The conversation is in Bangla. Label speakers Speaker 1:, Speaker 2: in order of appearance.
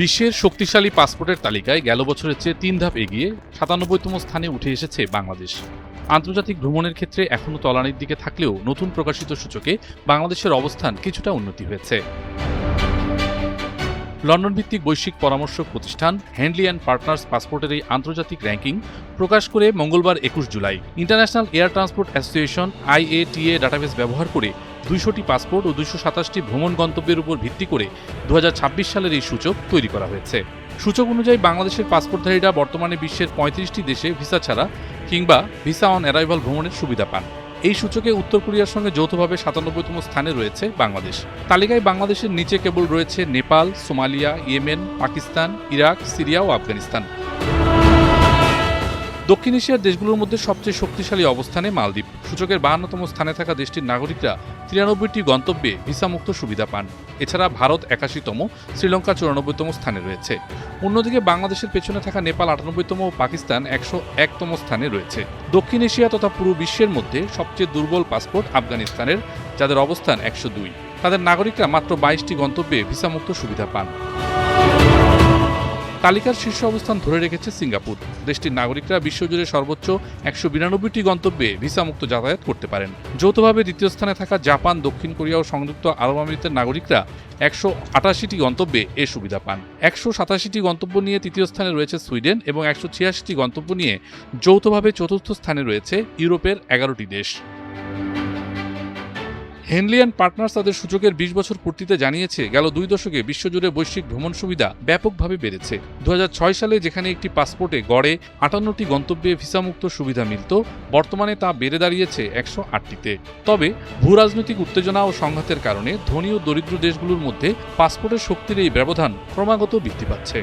Speaker 1: বিশ্বের শক্তিশালী পাসপোর্টের তালিকায় গেল বছরের চেয়ে ৩ ধাপ এগিয়ে ৯৭তম স্থানে উঠে এসেছে বাংলাদেশ। আন্তর্জাতিক ভ্রমণের ক্ষেত্রে এখনও তলানির দিকে থাকলেও নতুন প্রকাশিত সূচকে বাংলাদেশের অবস্থান কিছুটা উন্নতি হয়েছে। লন্ডন ভিত্তিক বৈশ্বিক পরামর্শক প্রতিষ্ঠান হ্যান্ডলি অ্যান্ড পার্টনার্স পাসপোর্টের এই আন্তর্জাতিক র্যাঙ্কিং প্রকাশ করে মঙ্গলবার ২১ July international air transport association IATA database ব্যবহার করে ২০০টি পাসপোর্ট ও ২২৭টি ভ্রমণ গন্তব্যের উপর ভিত্তি করে ২০২৬ সালের এই সূচক তৈরি করা হয়েছে। সূচক অনুযায়ী বাংলাদেশের পাসপোর্টধারীরা বর্তমানে বিশ্বের ৩৫টি দেশে ভিসা ছাড়া কিংবা ভিসা অন অ্যারাইভাল ভ্রমণের সুবিধা পান। এই সূচকে উত্তর কোরিয়ার সঙ্গে যৌথভাবে ৯৭তম স্থানে রয়েছে বাংলাদেশ। তালিকায় বাংলাদেশের নিচে কেবল রয়েছে Nepal, Somalia, Yemen, Pakistan, Iraq, Syria ও আফগানিস্তান। দক্ষিণ এশিয়ার দেশগুলোর মধ্যে সবচেয়ে শক্তিশালী অবস্থানে মালদ্বীপ। সূচকের ৫২তম স্থানে থাকা দেশটির নাগরিকরা ৯৩টি গন্তব্যে ভিসামুক্ত সুবিধা পান। এছাড়া ভারত ৮১তম, শ্রীলঙ্কা ৯৪তম স্থানে রয়েছে। অন্যদিকে বাংলাদেশের পেছনে থাকা নেপাল ৯৮তম ও পাকিস্তান ১০১তম স্থানে রয়েছে। দক্ষিণ এশিয়া তথা পুরো বিশ্বের মধ্যে সবচেয়ে দুর্বল পাসপোর্ট আফগানিস্তানের, যাদের অবস্থান ১০২। তাদের নাগরিকরা মাত্র ২২টি গন্তব্যে ভিসামুক্ত সুবিধা পান। তালিকার শীর্ষ অবস্থান ধরে রেখেছে সিঙ্গাপুর। দেশটির নাগরিকরা বিশ্বজুড়ে সর্বোচ্চ ১৯২টি গন্তব্যে ভিসামুক্ত যাতায়াত করতে পারেন। যৌথভাবে দ্বিতীয় স্থানে থাকা জাপান, দক্ষিণ কোরিয়া ও সংযুক্ত আরব আমিরাতের নাগরিকরা ১৮৮টি গন্তব্যে এ সুবিধা পান। ১৮৭টি গন্তব্য নিয়ে তৃতীয় স্থানে রয়েছে সুইডেন এবং ১৮৬টি গন্তব্য নিয়ে যৌথভাবে চতুর্থ স্থানে রয়েছে ইউরোপের ১১টি দেশ। হ্যান্ডলি অ্যান্ড পার্টনার্স তাদের সূচকের ২০ বছর পূর্তিতে জানিয়েছে, গেল ২ দশকে বিশ্বজুড়ে বৈশ্বিক ভ্রমণ সুবিধা ব্যাপকভাবে বেড়েছে। ২০০৬ সালে যেখানে একটি পাসপোর্টে গড়ে ৫৮টি গন্তব্যে ভিসামুক্ত সুবিধা মিলত, বর্তমানে তা বেড়ে দাঁড়িয়েছে ১০৮টিতে। তবে ভূরাজনৈতিক উত্তেজনা ও সংঘাতের কারণে ধনী ও দরিদ্র দেশগুলোর মধ্যে পাসপোর্টের শক্তির এই ব্যবধান ক্রমাগত বৃদ্ধি পাচ্ছে।